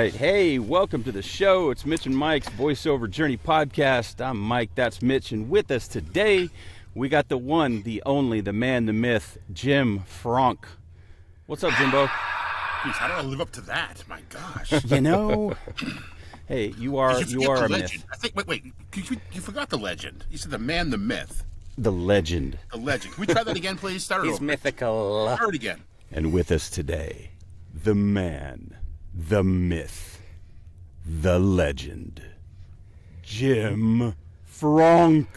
right. Hey, welcome to the show. It's Mitch and Mike's Voiceover Journey podcast. I'm Mike, that's Mitch, and with us today, we got the one, the only, the man, the myth, Jim Fronk. What's up, Jimbo? Jeez, how do I live up to that? My gosh. You know, hey, you are a legend? myth. I think. Wait. You forgot the legend. You said the man, the myth. The legend. The legend. Can we try that again, please? Start it He's over. mythical. Start it again. And with us today, the man, the myth, the legend, Jim Fronk.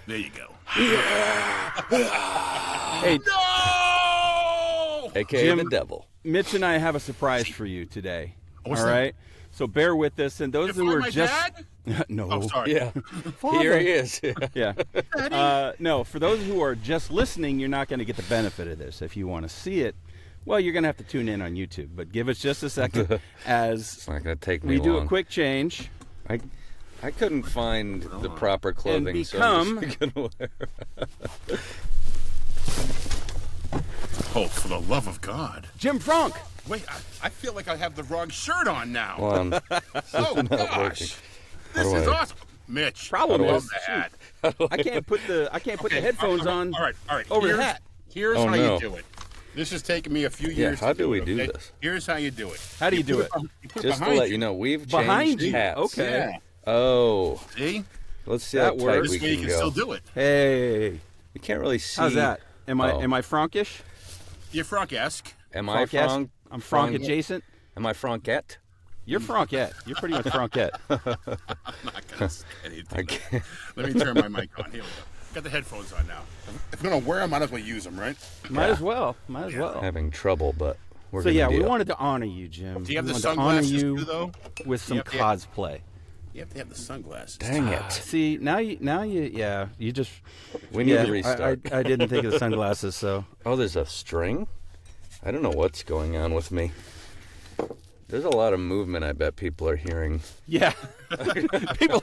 There you go. Hey, No! AKA Jim, the devil. Mitch and I have a surprise for you today. What's all that? right? So bear with us. And those You who are my just... dad? No. Oh, sorry. Yeah. Here he is. Yeah. No, for those who are just listening, you're not going to get the benefit of this. If you want to see it, well, you're going to have to tune in on YouTube. But give us just a second as It's not going to take me we do long. a quick change. I couldn't find the proper clothing, And so I'm become- just gonna wear. Oh, for the love of God. Jim Fronk. Wait, I feel like I have the wrong shirt on now. Hold on. Oh, not gosh. working. This How do is I- awesome. Mitch. Problem I love is, the hat. I can't put the headphones on All right. over the Here's- hat. Here's Oh, how no. you do it. This has taken me a few Yeah, years how to do we it, do okay? this? Here's how you do it. How do you do it? You put it Just to behind let you know, we've changed Behind you. hats. Okay. Yeah. Oh, See? let's see That how tight works. we This way you can can still go. do it. Hey, We can't really see. how's that? Am I Oh. Fronkish? You're Fronk-esque. Am I Fronk-esque? Fronk? I'm Fronk adjacent. Am I Fronkette? You're Fronkette. You're pretty much Fronkette. I'm not going to say anything. I can't. Let me turn my mic on. Here we go. Got the headphones on now. If I'm going to wear them, I might as well use them, right? Might as well. Might as well. Having trouble, but we're So gonna yeah, we deal. wanted to honor you, Jim. Do you have We the wanted to honor sunglasses you too, though? with some Yep. cosplay. You have to have the sunglasses. Dang it. See, now you, you just. We need yeah, to restart. I didn't think of the sunglasses, so. Oh, there's a string? I don't know what's going on with me. There's a lot of movement I bet people are hearing. Yeah. people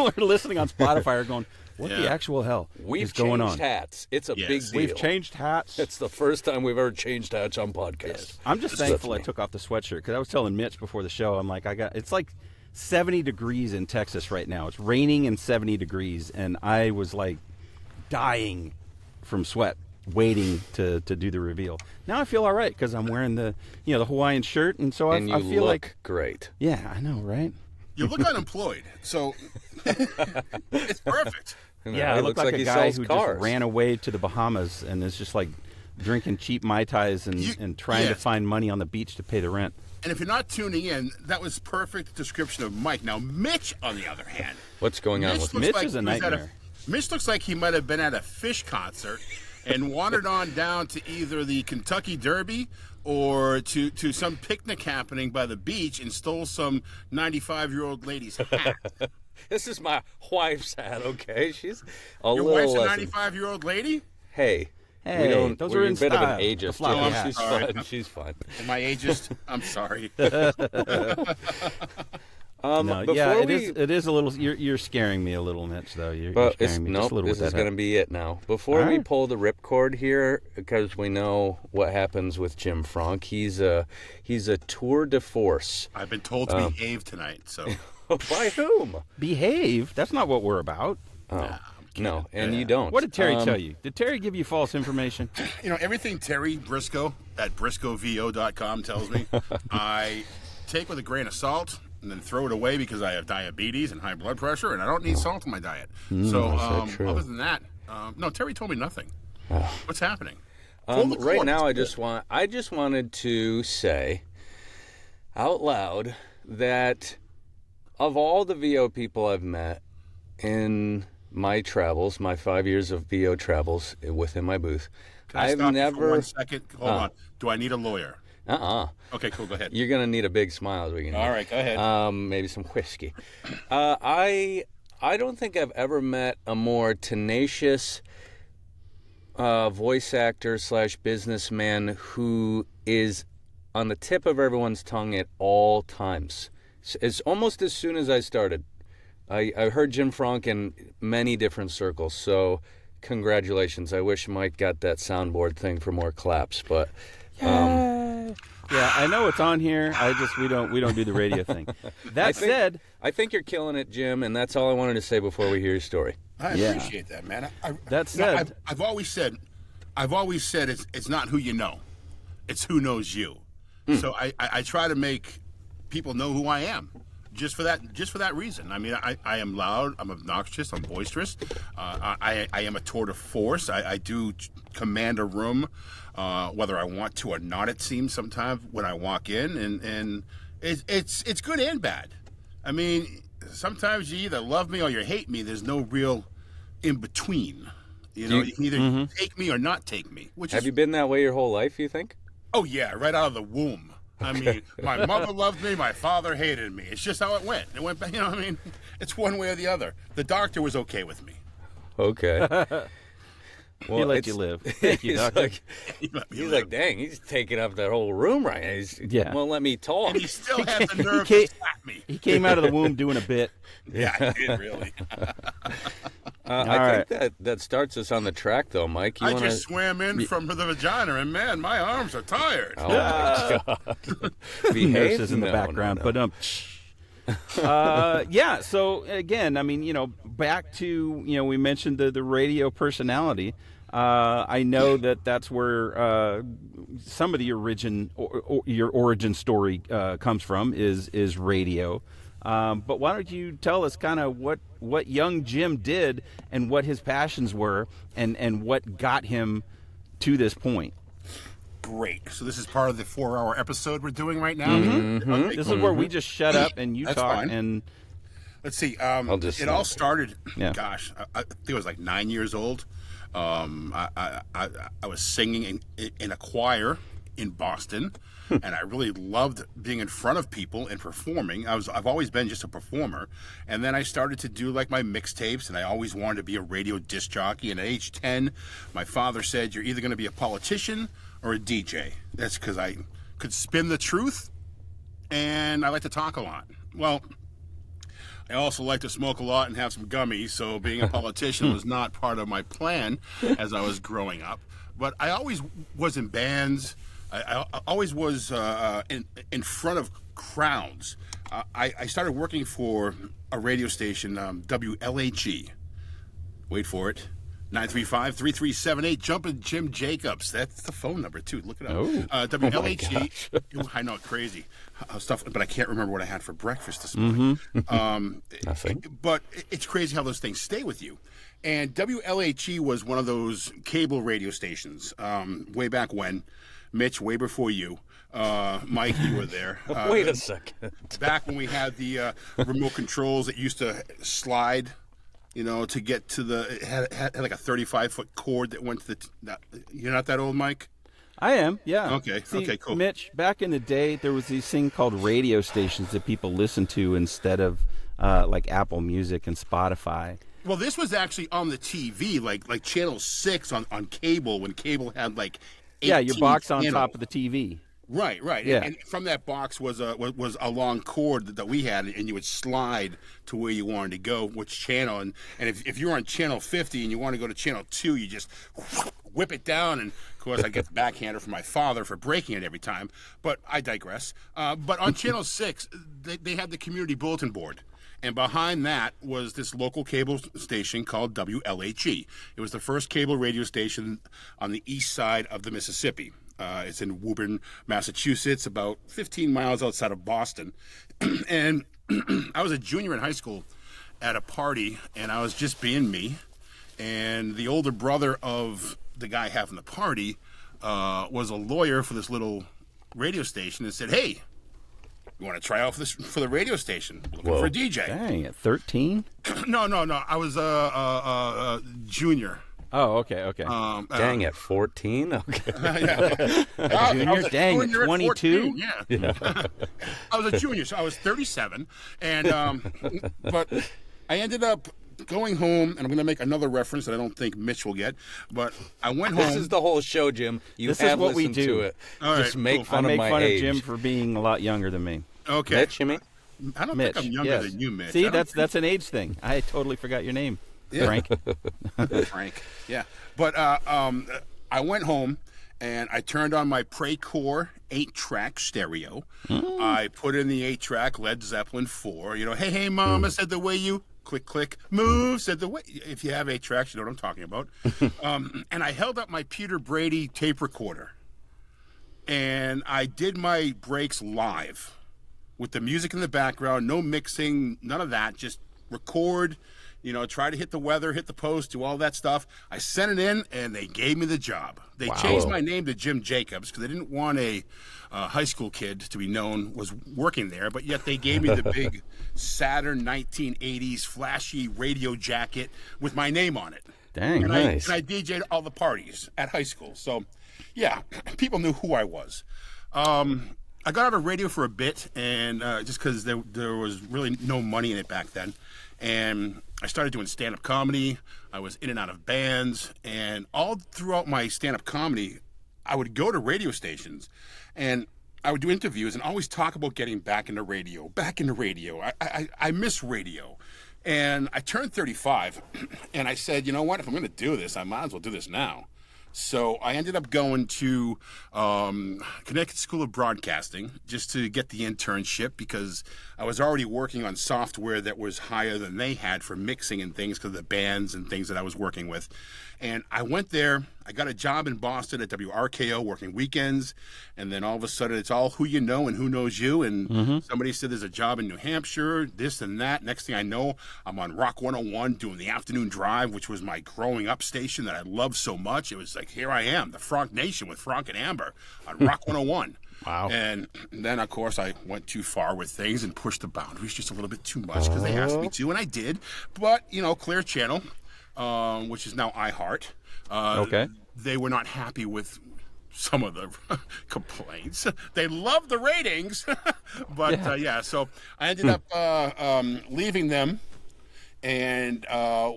are listening on Spotify are going, what the Yeah. actual hell We've is going on? changed hats. It's a Yes. big deal. We've changed hats. It's the first time we've ever changed hats on podcast. I'm just That's thankful I me. took off the sweatshirt because I was telling Mitch before the show, I'm like, it's like 70 degrees in Texas right now. It's raining and 70 degrees, and I was like dying from sweat waiting to do the reveal. Now I feel all right because I'm wearing the Hawaiian shirt, and so And you I feel look like, great. yeah, I know, right? You look unemployed, so it's perfect. Yeah, he I look looks like a he guy sells who cars. just ran away to the Bahamas and is just like drinking cheap Mai Tais and trying to yes. find money on the beach to pay the rent. And if you're not tuning in, that was perfect description of Mike. Now, Mitch, on the other hand, What's going on Mitch with looks Mitch like is a he was at nightmare. Mitch looks like he might have been at a Fish concert and wandered on down to either the Kentucky Derby or to some picnic happening by the beach and stole some 95-year-old lady's hat. This is my wife's hat, okay? She's a Your little wife's a less. 95-year-old lady? Hey. Hey, we don't, those we're are a in bit of style, an the ageist. floppy Yeah, hats. she's Sorry. fine. She's fine. Am I ageist? I'm sorry. No, before yeah, it we, is a little. You're scaring me a little, Mitch. Though you're But it's, scaring me nope, just a little this with is that going hat. to be it now. Before All we right. pull the ripcord here, because we know what happens with Jim Fronk, he's a tour de force. I've been told to behave tonight, so By whom? Behave. That's not what we're about. No, and you don't. What did Terry tell you? Did Terry give you false information? everything Terry Briscoe at briscoevo.com tells me, I take with a grain of salt and then throw it away because I have diabetes and high blood pressure, and I don't need salt in my diet. So, true. other than that, no, Terry told me nothing. What's happening? Pull the Right cord. now, I just wanted to say out loud that of all the VO people I've met in my travels, my 5 years of VO travels within my booth, Can I I've stop you for never. 1 second? Hold on. Do I need a lawyer? Okay, cool. Go ahead. You're gonna need a big smile as we can. All right, go ahead. Maybe some whiskey. I don't think I've ever met a more tenacious voice actor / businessman who is on the tip of everyone's tongue at all times. It's almost as soon as I started. I heard Jim Fronk in many different circles, so congratulations. I wish Mike got that soundboard thing for more claps, but Yeah, I know it's on here. We don't do the radio thing. That said, I think you're killing it, Jim, and that's all I wanted to say before we hear your story. I appreciate that, man. That said, I've always said it's not who you know, it's who knows you. So I try to make people know who I am. Just for that reason. I mean, I am loud, I'm obnoxious, I'm boisterous. I am a tour de force. I do command a room, whether I want to or not. It seems sometimes when I walk in, and it's good and bad. I mean, sometimes you either love me or you hate me. There's no real in between. You know, you can either take me or not take me. Have you been that way your whole life, you think? Oh yeah, right out of the womb. I mean, my mother loved me, my father hated me. It's just how it went. It went, you know what I mean? It's one way or the other. The doctor was okay with me. Okay. Well, he let you live. Thank you, doctor. He's like, dang, he's taking up that whole room right now. He won't let me talk. And he still has the nerve to slap me. He came out of the womb doing a bit. Yeah, he did, really. I think that starts us on the track, though, Mike. I just swam in from the vagina, and man, my arms are tired. Oh, my God. Behave Nurses in the background. No. But yeah, so again, I mean, you know, back to, you know, we mentioned the radio personality. I know that's where some of the your origin story comes from is radio. But why don't you tell us kind of what young Jim did and what his passions were and what got him to this point? Great. So this is part of the 4-hour episode we're doing right now. Okay, this is where we just shut up and you That's talk. fine. And let's see. It all started. Yeah. Gosh, I think I was like 9 years old. I was singing in a choir in Boston, and I really loved being in front of people and performing. I've always been just a performer, and then I started to do like my mixtapes, and I always wanted to be a radio disc jockey. And at age 10, my father said, "You're either going to be a politician or a DJ." That's because I could spin the truth, and I like to talk a lot. Well, I also like to smoke a lot and have some gummies, so being a politician was not part of my plan as I was growing up. But I always was in bands. I always was in front of crowds. I started working for a radio station, WLAG. Wait for it. 935-3378. Jumpin' Jim Jacobs. That's the phone number, too. Look it up. WLAG. I know, crazy stuff, but I can't remember what I had for breakfast this morning. Nothing. But it's crazy how those things stay with you. And WLAG was one of those cable radio stations way back when. Mitch, way before you. Mike, you were there. Wait a second. Back when we had the remote controls that used to slide, you know, to get to it had like a 35-foot cord that went to you're not that old, Mike? I am, yeah. Okay, okay, cool. Mitch, back in the day, there was these thing called radio stations that people listened to instead of like Apple Music and Spotify. Well, this was actually on the TV, like Channel 6 on cable, when cable had like 18 your box on channels. top of the TV. Right. Yeah. And from that box was a long cord that we had, and you would slide to where you wanted to go, which channel. And if you were on channel 50 and you want to go to channel 2, you just whip it down. And of course, I get the backhander from my father for breaking it every time. But I digress. But on channel 6, they had the community bulletin board. And behind that was this local cable station called WLHE. It was the first cable radio station on the east side of the Mississippi. It's in Woburn, Massachusetts, about 15 miles outside of Boston. And I was a junior in high school at a party, and I was just being me. And the older brother of the guy having the party was a lawyer for this little radio station and said, "Hey, you want to try out for the radio station? Looking for a DJ." Dang, at 13? No. I was a junior. Oh, okay. Dang, at 14? Okay. Junior? Dang, at 22? Yeah. I was a junior, so I was 37. And but I ended up going home, and I'm going to make another reference that I don't think Mitch will get, but I went home. This is the whole show, Jim. This is what we do. To it. All Just right, make cool. fun I of make my fun age. of Jim for being a lot younger than me. Okay. Mitch, you mean? I don't Mitch, think I'm younger yes. than you, Mitch. See, that's an age thing. I totally forgot your name, Yeah. Frank. Frank. Yeah. But I went home, and I turned on my Precore 8-track stereo. I put in the 8-track Led Zeppelin 4. You know, hey, hey, mama said the way you click, click, move said the way. If you have 8 tracks, you know what I'm talking about. And I held up my Peter Brady tape recorder, and I did my breaks live with the music in the background, no mixing, none of that, just record. You know, try to hit the weather, hit the post, do all that stuff. I sent it in, and they gave me the job. They changed my name to Jim Jacobs because they didn't want a high school kid to be known was working there, but yet they gave me the big Saturn 1980s flashy radio jacket with my name on it. Dang, and nice. I DJ'd all the parties at high school. So, yeah, people knew who I was. I got out of radio for a bit, and just because there was really no money in it back then. And I started doing stand-up comedy. I was in and out of bands. And all throughout my stand-up comedy, I would go to radio stations, and I would do interviews and always talk about getting back into radio. I miss radio. And I turned 35, and I said, you know what? If I'm going to do this, I might as well do this now. So I ended up going to Connecticut School of Broadcasting just to get the internship because I was already working on software that was higher than they had for mixing and things because of the bands and things that I was working with. And I went there. I got a job in Boston at WRKO working weekends. And then all of a sudden, it's all who you know and who knows you. And somebody said there's a job in New Hampshire, this and that. Next thing I know, I'm on Rock 101 doing the afternoon drive, which was my growing up station that I loved so much. It was like, here I am, the Fronk Nation with Fronk and Amber on Rock 101. Wow. And then, of course, I went too far with things and pushed the boundaries just a little bit too much because they asked me to, and I did. But, you know, Clear Channel, which is now iHeart, Okay. they were not happy with some of the complaints. They loved the ratings. But, yeah, so I ended up leaving them and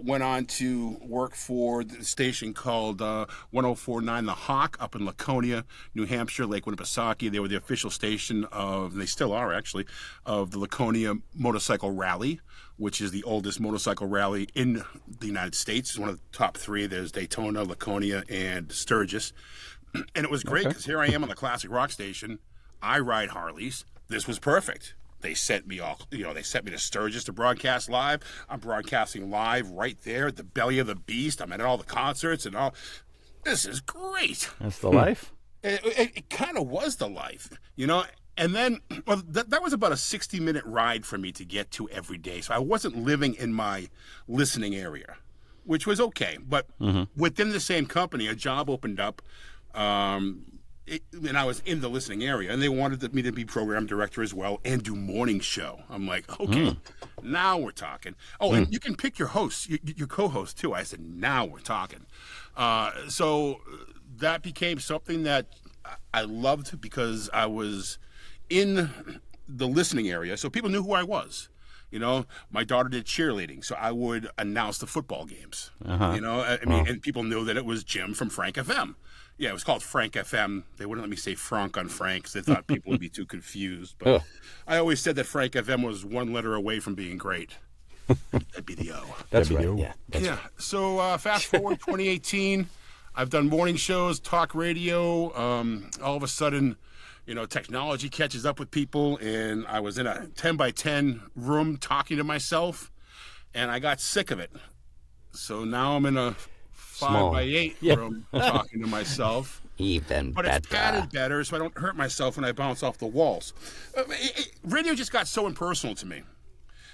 went on to work for the station called 1049 The Hawk up in Laconia, New Hampshire, Lake Winnipesaukee. They were the official station of, they still are actually, of the Laconia Motorcycle Rally, which is the oldest motorcycle rally in the United States. It's one of the top 3. There's Daytona, Laconia, and Sturgis. And it was great because here I am on the classic rock station. I ride Harleys. This was perfect. They sent me they sent me to Sturgis to broadcast live. I'm broadcasting live right there at the belly of the beast. I'm at all the concerts and all. This is great. That's the life. It kind of was the life, you know. And then, well, that was about a 60-minute ride for me to get to every day. So I wasn't living in my listening area, which was okay. But within the same company, a job opened up. And I was in the listening area, and they wanted me to be program director as well and do morning show. I'm like, okay, now we're talking. Oh, and you can pick your host, your co-host too. I said, now we're talking. So that became something that I loved because I was in the listening area, so people knew who I was. You know, my daughter did cheerleading, so I would announce the football games. You know, I mean, and people knew that it was Jim from Frank FM. Yeah, it was called Frank FM. They wouldn't let me say Fronk on Frank because they thought people would be too confused. But I always said that Frank FM was one letter away from being great. That'd be the O. That's right. Yeah. Yeah. So fast forward 2018, I've done morning shows, talk radio. All of a sudden, you know, technology catches up with people, and I was in a 10 by 10 room talking to myself, and I got sick of it. So now I'm in a 5 by 8 room talking to myself. Even but better. It's padded better, so I don't hurt myself when I bounce off the walls. Radio just got so impersonal to me.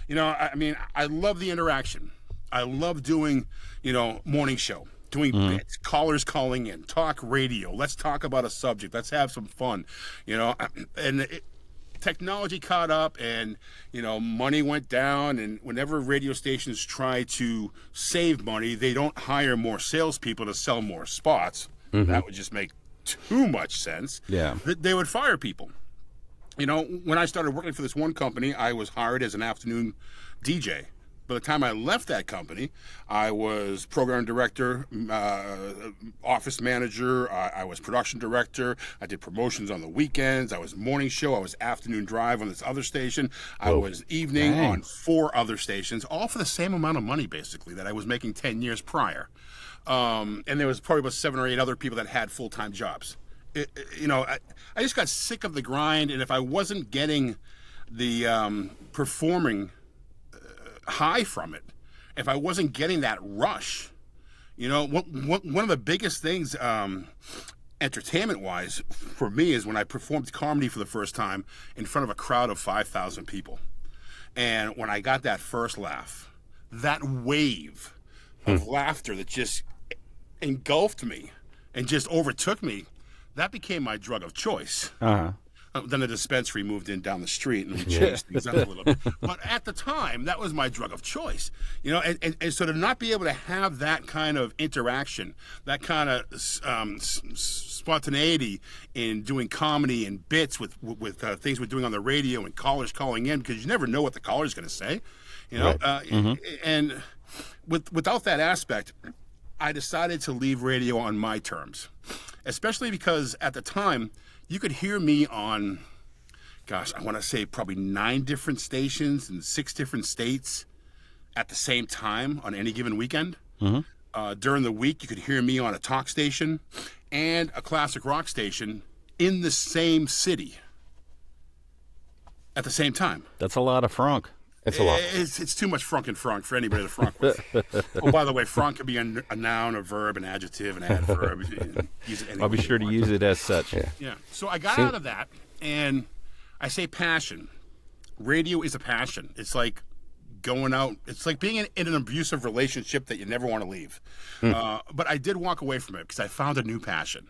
You know, I mean, I love the interaction. I love doing, you know, morning show, doing bits, callers calling in, talk radio. Let's talk about a subject. Let's have some fun, you know. And technology caught up, and you know, money went down. And whenever radio stations try to save money, they don't hire more salespeople to sell more spots. That would just make too much sense. Yeah, they would fire people. You know, when I started working for this one company, I was hired as an afternoon DJ. By the time I left that company, I was program director, office manager. I was production director. I did promotions on the weekends. I was morning show. I was afternoon drive on this other station. I was evening on 4 other stations, all for the same amount of money, basically, that I was making 10 years prior. And there was probably about 7 or 8 other people that had full-time jobs. I just got sick of the grind, and if I wasn't getting the performing high from it, if I wasn't getting that rush, one of the biggest things entertainment-wise for me is when I performed comedy for the first time in front of a crowd of 5,000 people. And when I got that first laugh, that wave of laughter that just engulfed me and just overtook me, that became my drug of choice. Then the dispensary moved in down the street and we changed things up a little bit. But at the time, that was my drug of choice. And so to not be able to have that kind of interaction, that kind of spontaneity in doing comedy and bits with things we're doing on the radio and callers calling in, because you never know what the caller's going to say, and without that aspect, I decided to leave radio on my terms, especially because at the time, you could hear me on, I want to say probably 9 different stations in 6 different states at the same time on any given weekend. During the week, you could hear me on a talk station and a classic rock station in the same city at the same time. That's a lot of Fronk. It's a lot. It's too much Fronk and Fronk for anybody to Fronk with. Oh, by the way, Fronk could be a noun, a verb, an adjective, an adverb. Use it I'll be sure to use it as such. Yeah. So I got out of that, and I say passion. Radio is a passion. It's like going out. It's like being in an abusive relationship that you never want to leave. But I did walk away from it because I found a new passion.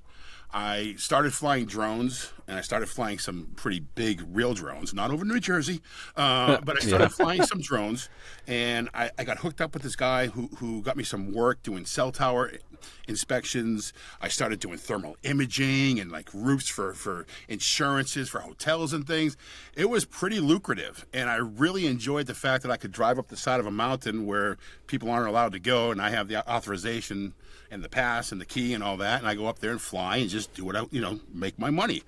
I started flying drones, and I started flying some pretty big real drones, not over New Jersey, but I started flying some drones, and I got hooked up with this guy who got me some work doing cell tower inspections. I started doing thermal imaging and like roofs for insurances for hotels and things. It was pretty lucrative, and I really enjoyed the fact that I could drive up the side of a mountain where people aren't allowed to go, and I have the authorization and the pass and the key and all that, and I go up there and fly and just do what I, make my money.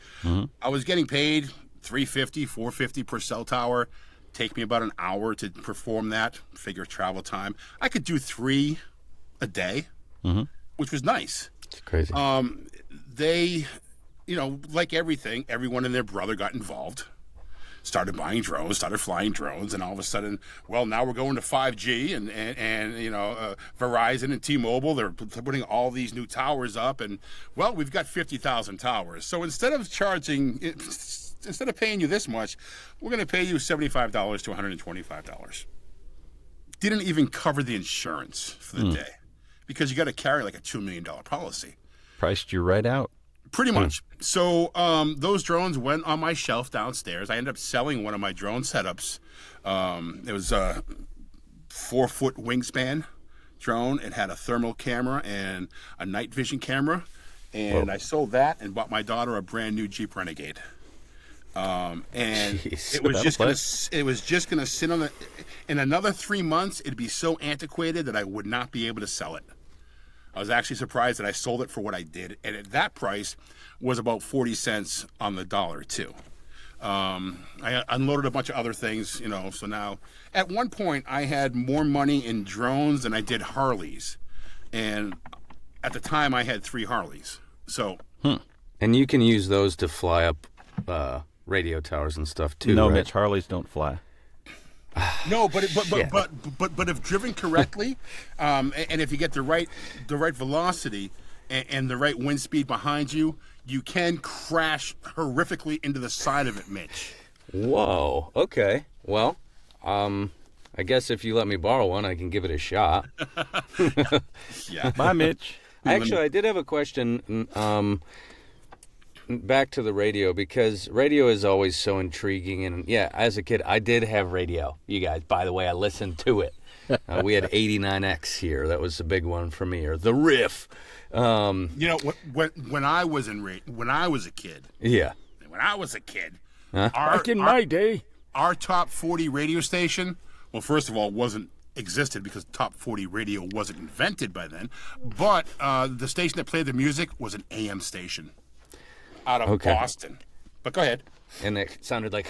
I was getting paid $350, $450 per cell tower. Take me about an hour to perform that. Figure travel time. I could do 3 a day, which was nice. It's crazy. They, like everything, everyone and their brother got involved. Started buying drones, started flying drones, and all of a sudden, now we're going to 5G, and Verizon and T-Mobile, they're putting all these new towers up, and we've got 50,000 towers. So instead of paying you this much, we're going to pay you $75 to $125. Didn't even cover the insurance for the day, because you got to carry like a $2 million policy. Priced you right out. Pretty much. So those drones went on my shelf downstairs. I ended up selling one of my drone setups. It was a 4-foot wingspan drone. It had a thermal camera and a night vision camera. And I sold that and bought my daughter a brand new Jeep Renegade. And Jeez, it was just gonna sit on in another 3 months, it'd be so antiquated that I would not be able to sell it. I was actually surprised that I sold it for what I did, and at that price was about 40 cents on the dollar too. I unloaded a bunch of other things, so now at one point I had more money in drones than I did Harleys, and at the time I had 3 Harleys. So And you can use those to fly up radio towers and stuff too. No, right? Mitch, Harleys don't fly. No, but if driven correctly, and if you get the right velocity and the right wind speed behind you, you can crash horrifically into the side of it, Mitch. Whoa. Okay. Well, I guess if you let me borrow one, I can give it a shot. Yeah. Bye, Mitch. Actually, I did have a question. Back to the radio, because radio is always so intriguing, and as a kid I did have radio. You guys, by the way, I listened to it. We had 89X here. That was a big one for me, or the Riff. When I was a kid. Yeah. When I was a kid, Back in my day, our top 40 radio station, well, first of all, wasn't existed because top 40 radio wasn't invented by then. But the station that played the music was an AM station out of Boston. But go ahead. And it sounded like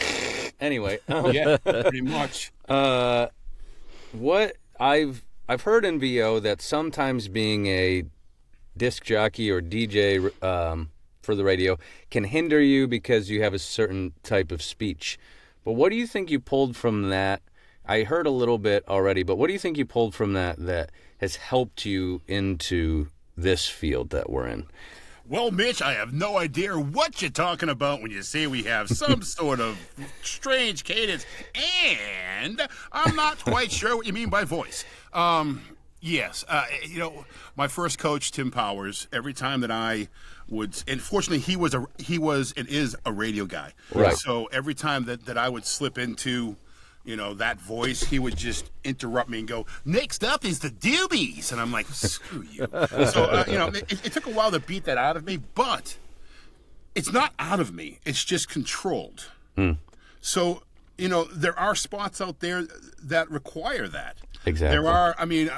anyway. Yeah, pretty much. What I've heard in VO that sometimes being a disc jockey or DJ for the radio can hinder you because you have a certain type of speech. But what do you think you pulled from that? I heard a little bit already, but what do you think you pulled from that has helped you into this field that we're in? Well, Mitch, I have no idea what you're talking about when you say we have some sort of strange cadence, and I'm not quite sure what you mean by voice. Yes, my first coach, Tim Powers, every time that I would, and fortunately he was and is a radio guy. Right. So every time that I would slip into, that voice, he would just interrupt me and go, "Next up is the Doobies," and I'm like, "Screw you." So it took a while to beat that out of me, but it's not out of me; it's just controlled. So there are spots out there that require that. Exactly. There are. I mean,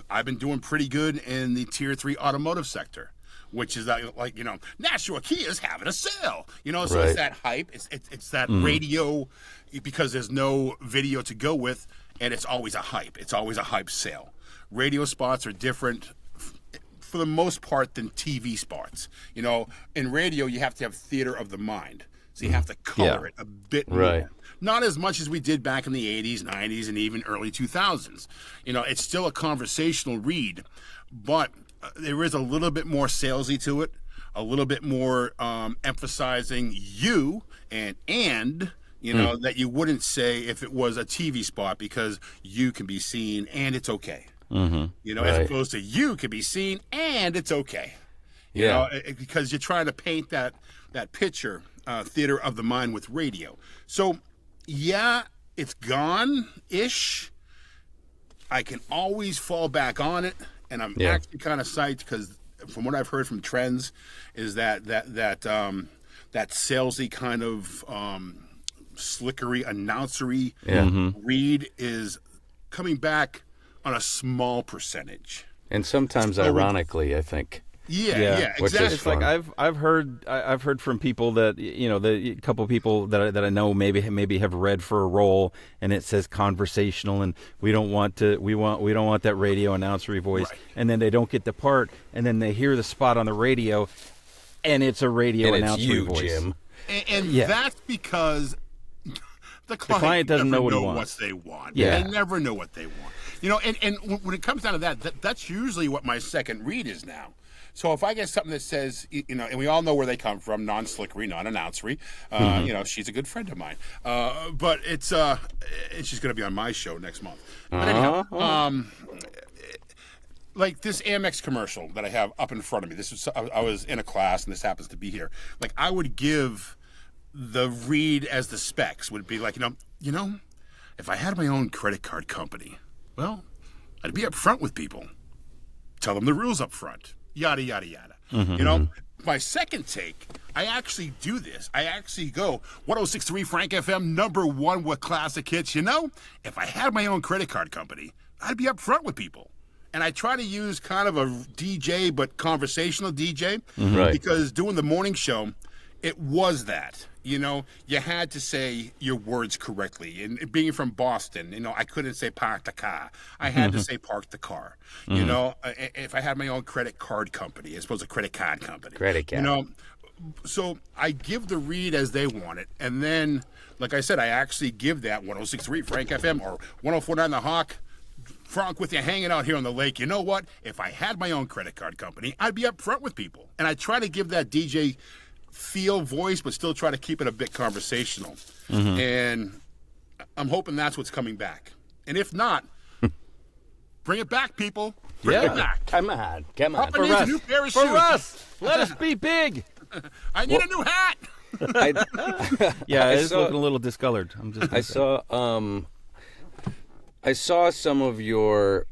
I've been doing pretty good in the Tier 3 automotive sector, which is like Nashua Kia's having a sale. So Right. it's that hype. It's that radio, because there's no video to go with, and it's always a hype. It's always a hype sale. Radio spots are different for the most part than TV spots. In radio you have to have theater of the mind, so you have to color it a bit more. Right. Not as much as we did back in the 80s, 90s, and even early 2000s. It's still a conversational read, but there is a little bit more salesy to it, a little bit more emphasizing you and that you wouldn't say if it was a TV spot, because you can be seen and it's okay. As opposed to you can be seen and it's okay. Because you're trying to paint that picture, theater of the mind with radio. So, yeah, it's gone-ish. I can always fall back on it, and I'm actually kind of psyched because from what I've heard from Trends is that salesy kind of slickery, announcery read is coming back on a small percentage. And sometimes ironically, I think. Yeah, which exactly. is It's like I've heard from people that the couple of people that I know maybe have read for a role, and it says conversational, and we don't want that radio announcery voice, Right. and then they don't get the part, and then they hear the spot on the radio, and it's a radio and it's announcery you, voice. Jim. And that's because the client doesn't know what he wants. What they want. Yeah. They never know what they want. And when it comes down to that's usually what my second read is now. So if I get something that says, and we all know where they come from, non-slickery, non-announcery, she's a good friend of mine. But it's she's going to be on my show next month. But anyhow, like this Amex commercial that I have up in front of me. I was in a class, and this happens to be here. Like, I would give the read as the specs would be like, if I had my own credit card company, well, I'd be up front with people. Tell them the rules up front. Yada, yada, yada. My second take, I actually do this. I actually go, 106.3 Frank FM, #1 with classic hits. If I had my own credit card company, I'd be up front with people. And I try to use kind of a DJ, but conversational DJ. Right. Because doing the morning show, it was that. You had to say your words correctly. And being from Boston, I couldn't say park the car. I had to say park the car. If I had my own credit card company, as opposed to credit card company. Credit card. So I give the read as they want it. And then, like I said, I actually give that 106.3 Frank FM or 104.9 The Hawk, Fronk, with you hanging out here on the lake. You know what? If I had my own credit card company, I'd be up front with people. And I try to give that DJ feel voice, but still try to keep it a bit conversational. And I'm hoping that's what's coming back. And if not, bring it back, people. Bring it back. Come on. Papa needs a new pair of For shoes. us, let us be big. I need a new hat. Yeah, it's looking a little discolored. I saw some of your.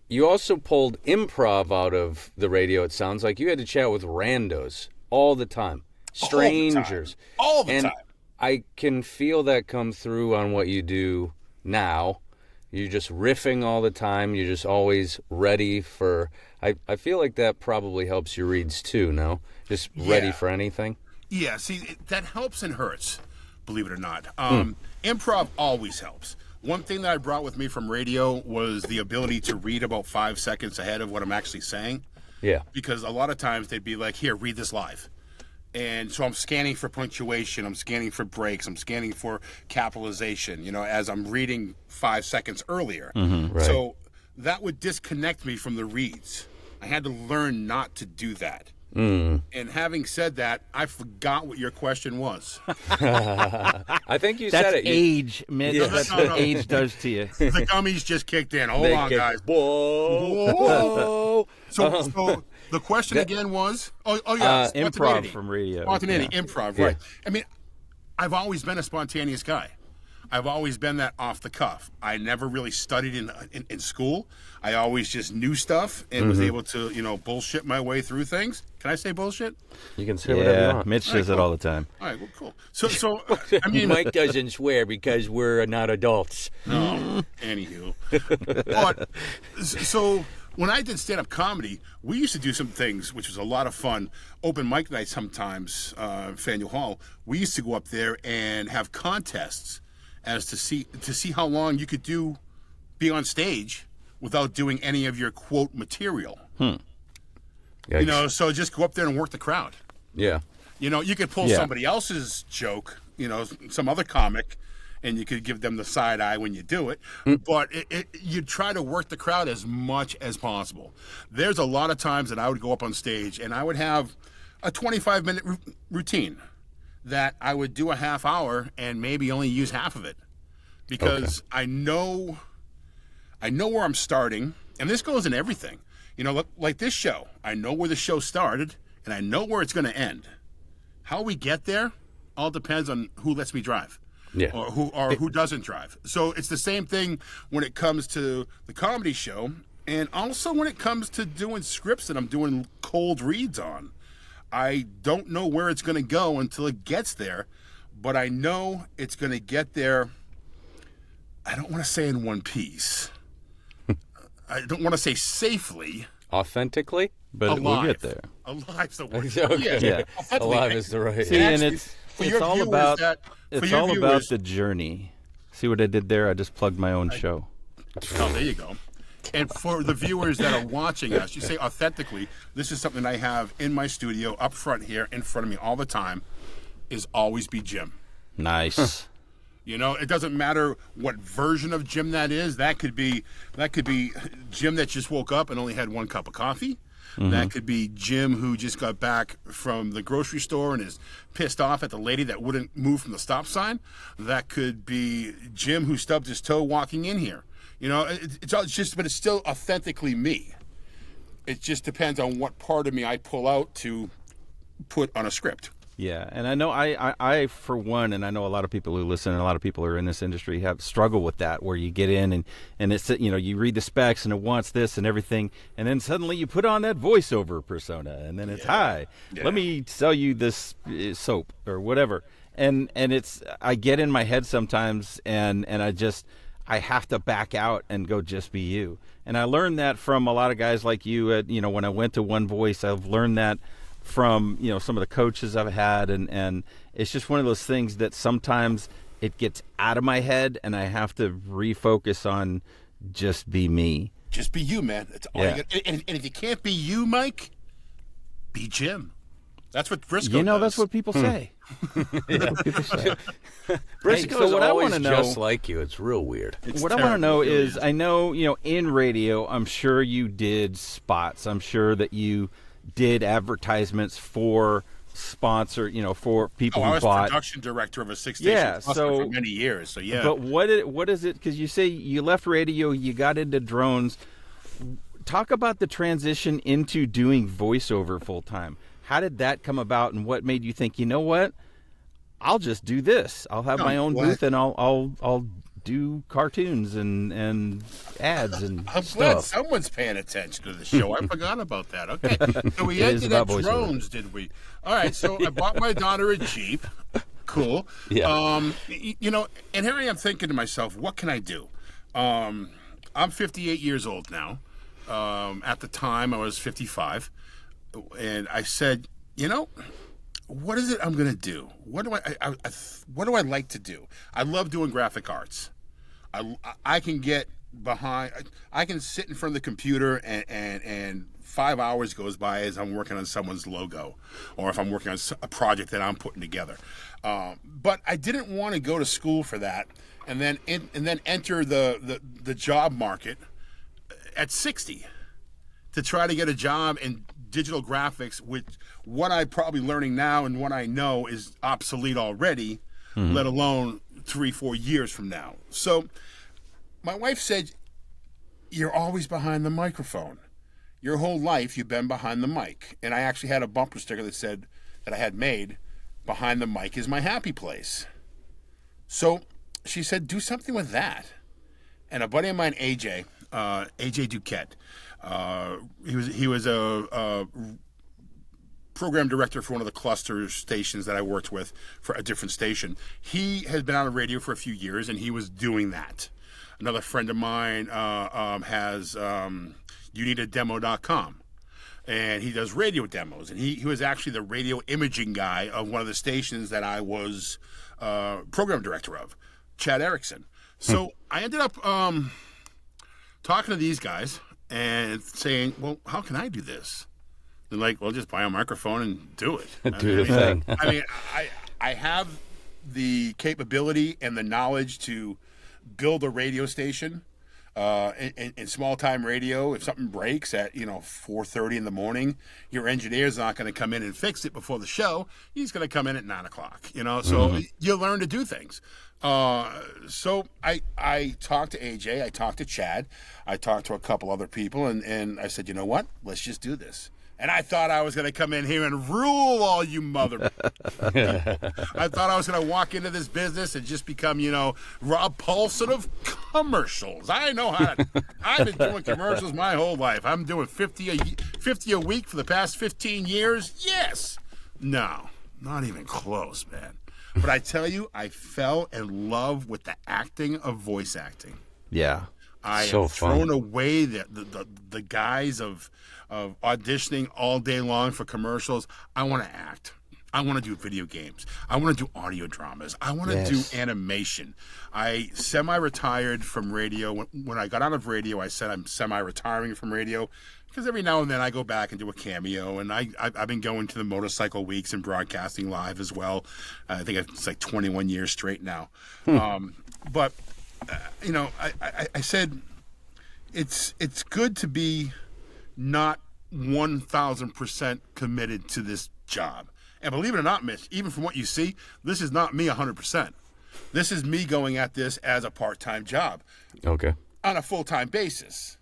You also pulled improv out of the radio. It sounds like you had to chat with randos all the time, strangers, all the and time. I can feel that come through on what you do now. You're just riffing all the time. You're just always ready for... I feel like that probably helps your reads too, no? Just ready for anything? Yeah, see, that helps and hurts, believe it or not. Improv always helps. One thing that I brought with me from radio was the ability to read about 5 seconds ahead of what I'm actually saying. Yeah. Because a lot of times they'd be like, here, read this live. And so I'm scanning for punctuation, I'm scanning for breaks, I'm scanning for capitalization, as I'm reading 5 seconds earlier. Right. So that would disconnect me from the reads. I had to learn not to do that. And having said that, I forgot what your question was. I think you That's said it. age, Mitch. Yeah. That's No, what age does to you. The gummies just kicked in. Hold on, guys. Whoa. So the question again was, yeah, Improv spontaneity. from radio. Spontaneity, improv, right. I mean, I've always been a spontaneous guy. I've always been that off the cuff. I never really studied in school. I always just knew stuff and was able to, bullshit my way through things. Can I say bullshit? You can say whatever you Yeah, want. Mitch says it all the time. All right, well, cool. So I mean, Mike doesn't swear because we're not adults. no, anywho. But, so when I did stand-up comedy, we used to do some things, which was a lot of fun. Open mic night sometimes, Faneuil Hall. We used to go up there and have contests as to see how long you could be on stage without doing any of your quote material. Yikes. So just go up there and work the crowd. Yeah. You could pull somebody else's joke, some other comic, and you could give them the side eye when you do it. But you try to work the crowd as much as possible. There's a lot of times that I would go up on stage and I would have a 25-minute routine that I would do a half hour and maybe only use half of it because I know where I'm starting, and this goes in everything. Like this show, I know where the show started and I know where it's going to end. How we get there all depends on who lets me drive. Yeah. Or who doesn't drive. So it's the same thing when it comes to the comedy show, and also when it comes to doing scripts that I'm doing cold reads on. I don't know where it's going to go until it gets there, but I know it's going to get there. I don't want to say in one piece. I don't want to say safely. Authentically? But we'll get there. Alive's the word. Okay. Yeah. Alive is the right. See, and it's your all viewers about that- the journey. See what I did there? I just plugged my own show. Oh, there you go. And for the viewers that are watching us, you say authentically, this is something I have in my studio up front here in front of me all the time, is always be Jim. Nice. It doesn't matter what version of Jim that is. That could be Jim that just woke up and only had one cup of coffee. That could be Jim who just got back from the grocery store and is pissed off at the lady that wouldn't move from the stop sign. That could be Jim who stubbed his toe walking in here. But it's still authentically me. It just depends on what part of me I pull out to put on a script. Yeah, and I know I for one, and I know a lot of people who listen and a lot of people who are in this industry have struggled with that, where you get in and it's, you read the specs and it wants this and everything, and then suddenly you put on that voiceover persona, and then it's, hi, let me sell you this soap or whatever. And it's, I get in my head sometimes and I have to back out and go just be you. And I learned that from a lot of guys like you when I went to One Voice. I've learned that from some of the coaches I've had, and it's just one of those things that sometimes it gets out of my head and I have to refocus on just be me. Just be you, man. That's all you got. And if you can't be you, Mike, be Jim. That's what Briscoe does. That's what people say. Briscoe's what I always wanna know- just like you. It's real weird. What I want to know is, I know, in radio, I'm sure you did spots. I'm sure that you did advertisements for sponsor, for people I who was bought. production director of a 6-station cluster so- for many years. So yeah. But what is it? Because you say you left radio, you got into drones. Talk about the transition into doing voiceover full time. How did that come about, and what made you think, you know what? I'll just do this. I'll have my own booth, and I'll do cartoons and ads and I'm glad stuff. someone's paying attention to the show. I forgot about that. Okay, so we It is ended at about voiceover. drones, did we? All right, so I bought my daughter a Jeep. Cool. Yeah. And here I am thinking to myself, what can I do? I'm 58 years old now. At the time, I was 55. And I said, what is it I'm going to do? What do I like to do? I love doing graphic arts. I can get behind, I can sit in front of the computer and 5 hours goes by as I'm working on someone's logo, or if I'm working on a project that I'm putting together. But I didn't want to go to school for that and then enter the job market at 60 to try to get a job in digital graphics, which what I'm probably learning now and what I know is obsolete already, let alone 3-4 years from now. So my wife said, you're always behind the microphone. Your whole life you've been behind the mic. And I actually had a bumper sticker that said, that I had made, behind the mic is my happy place. So she said, do something with that. And a buddy of mine, AJ Duquette, he was a program director for one of the cluster stations that I worked with for a different station. He has been on the radio for a few years, and he was doing that. Another friend of mine has YouNeedADemo.com, and he does radio demos. And he was actually the radio imaging guy of one of the stations that I was program director of, Chad Erickson. So I ended up talking to these guys and saying, well, how can I do this? They're like, well, just buy a microphone and do it. Do the thing. I have the capability and the knowledge to build a radio station in small-time radio. If something breaks at 4:30 in the morning, your engineer's not going to come in and fix it before the show. He's going to come in at 9 o'clock. So you learn to do things. So I talked to AJ, I talked to Chad, I talked to a couple other people, and I said, you know what? Let's just do this. And I thought I was going to come in here and rule all you mother. I thought I was going to walk into this business and just become, Rob Paulson of commercials. I know how to. I've been doing commercials my whole life. I'm doing 50 a week for the past 15 years. Yes. No, not even close, man. But I tell you, I fell in love with the acting of voice acting. Yeah. I have thrown away the guise of auditioning all day long for commercials. I want to act. I want to do video games. I want to do audio dramas. I want to do animation. I semi-retired from radio. When I got out of radio, I said I'm semi-retiring from radio because every now and then I go back and do a cameo. And I've been going to the motorcycle weeks and broadcasting live as well. I think it's like 21 years straight now. But I said it's good to be not 1,000% committed to this job. And believe it or not, Mitch, even from what you see, this is not me 100%. This is me going at this as a part-time job. Okay. On a full-time basis,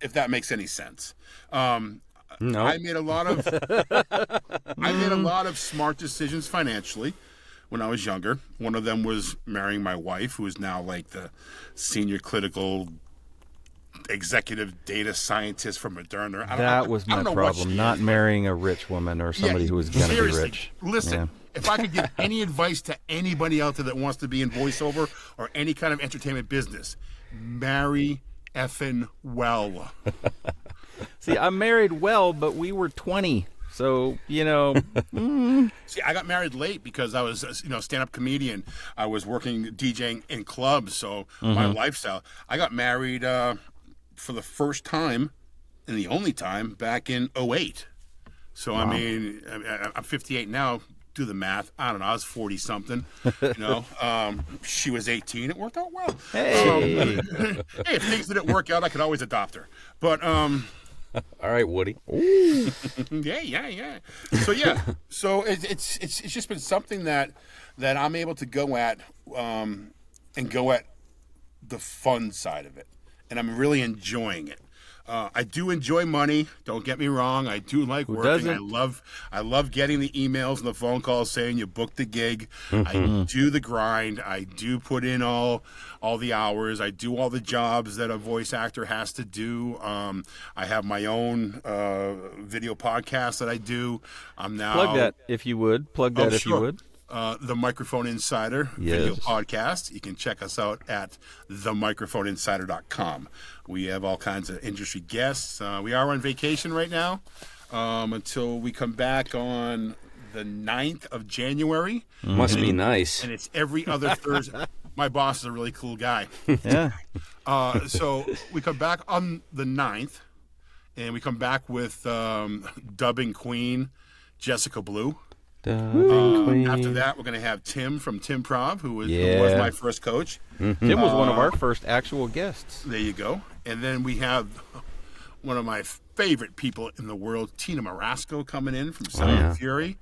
if that makes any sense. No. I made a lot of smart decisions financially when I was younger. One of them was marrying my wife, who is now like the senior clinical executive data scientist for Moderna. That was my problem, not marrying a rich woman or somebody who was going to be rich. Listen, if I could give any advice to anybody out there that wants to be in voiceover or any kind of entertainment business, marry effing well. See, I'm married well, but we were 20. So, See, I got married late because I was, stand-up comedian. I was working DJing in clubs, so my lifestyle. I got married for the first time and the only time back in 2008. So, wow. I'm 58 now. Do the math. I don't know. I was 40-something. She was 18. It worked out well. Hey. Hey, if things didn't work out, I could always adopt her. But, all right, Woody. Yeah. So it's just been something that I'm able to go at and go at the fun side of it, and I'm really enjoying it. I do enjoy money. Don't get me wrong. I do like working. I love getting the emails and the phone calls saying you booked the gig. I do the grind. I do put in all the hours. I do all the jobs that a voice actor has to do. I have my own video podcast that I do. I'm now plug that if you would. the Microphone Insider video podcast. You can check us out at themicrophoneinsider.com. We have all kinds of industry guests. We are on vacation right now until we come back on the 9th of January. Must be nice. And it's every other Thursday. My boss is a really cool guy. Yeah. So we come back on the 9th, and we come back with dubbing queen Jessica Blue. After that, we're going to have Tim from Timprov, who was my first coach. Tim was one of our first actual guests. There you go. And then we have one of my favorite people in the world, Tina Marasco, coming in from Sound and Fury.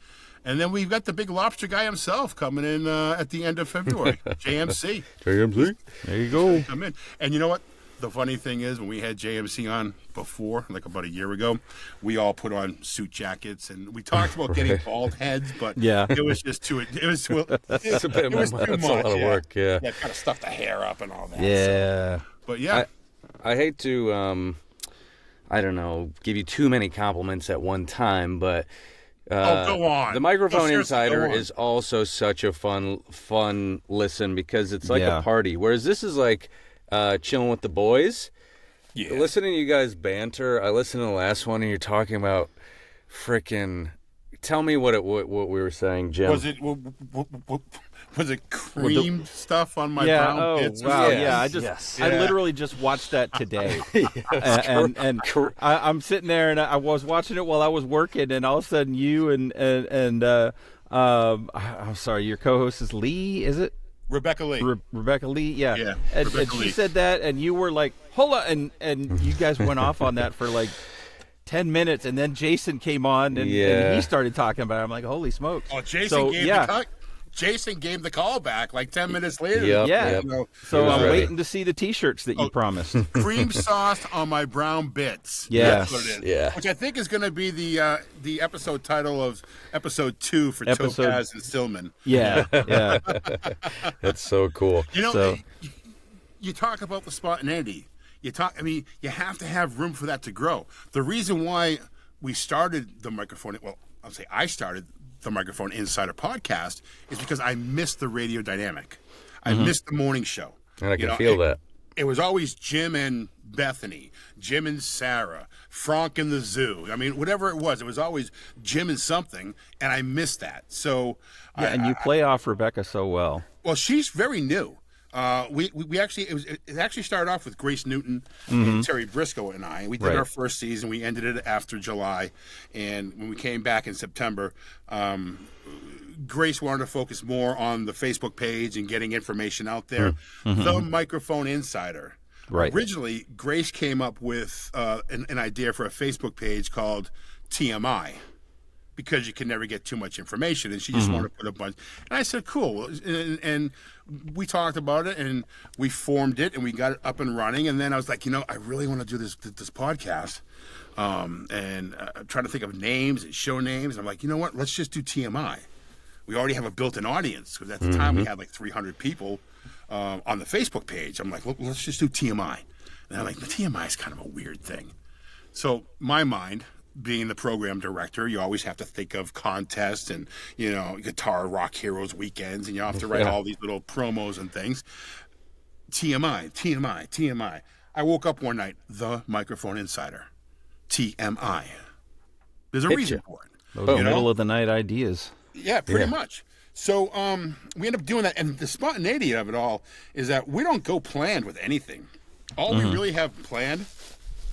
And then we've got the big lobster guy himself coming in at the end of February, JMC. JMC. There you go. Come in. And you know what? The funny thing is, when we had JMC on before, like about a year ago, we all put on suit jackets and we talked about getting bald heads, but it was just too. It was too. It's a bit much. That's a lot of work. Yeah. Kind of stuff the hair up and all that. Yeah. So. But yeah, I hate to, I don't know, give you too many compliments at one time, but. Go on. The Microphone Insider is also such a fun listen because it's like a party. Whereas this is like chilling with the boys. Yeah. Listening to you guys banter. I listened to the last one and you're talking about freaking. Tell me what we were saying, Jim. Was it cream stuff on my brown bits? Wow, I literally just watched that today. and I'm sitting there and I was watching it while I was working, and all of a sudden you and I'm sorry, your co-host is Lee, is it? Rebecca Lee. Rebecca Lee, yeah. And Lee. she said that, and you were like, hold on, and you guys went off on that for like 10 minutes, and then Jason came on and he started talking about it. I'm like, holy smokes. Oh, Jason gave the call back like 10 minutes later. Yep. So I'm waiting to see the T-shirts that you promised. Cream sauce on my brown bits. Yes. That's what it is. Yeah. Which I think is going to be the episode title of episode 2 for Topaz and Stillman. Yeah. That's so cool. You know, you talk about the spontaneity. You have to have room for that to grow. The reason why we started the microphone, I started the Microphone Insider podcast is because I missed the radio dynamic. I missed the morning show. And I can feel that. It was always Jim and Bethany, Jim and Sarah, Fronk and the Zoo. I mean, whatever it was always Jim and something, and I missed that. So, and you play off Rebecca so well. Well, she's very new. We actually it actually started off with Grace Newton and Terry Briscoe and I. We did our first season. We ended it after July, and when we came back in September, Grace wanted to focus more on the Facebook page and getting information out there. The Microphone Insider. Right. Originally, Grace came up with an idea for a Facebook page called TMI. Because you can never get too much information, and she just wanted to put a bunch. And I said, cool. And we talked about it, and we formed it, and we got it up and running. And then I was like, I really want to do this podcast. And I'm trying to think of names and show names. And I'm like, you know what? Let's just do TMI. We already have a built-in audience, because at the time we had like 300 people on the Facebook page. I'm like, look, let's just do TMI. And I'm like, the TMI is kind of a weird thing. So my mind, being the program director, you always have to think of contests and, Guitar Rock Heroes weekends, and you have to write all these little promos and things. TMI. I woke up one night, the Microphone Insider. TMI. There's a reason for it. Those middle of the night ideas. Yeah, pretty much. So we end up doing that, and the spontaneity of it all is that we don't go planned with anything. All we really have planned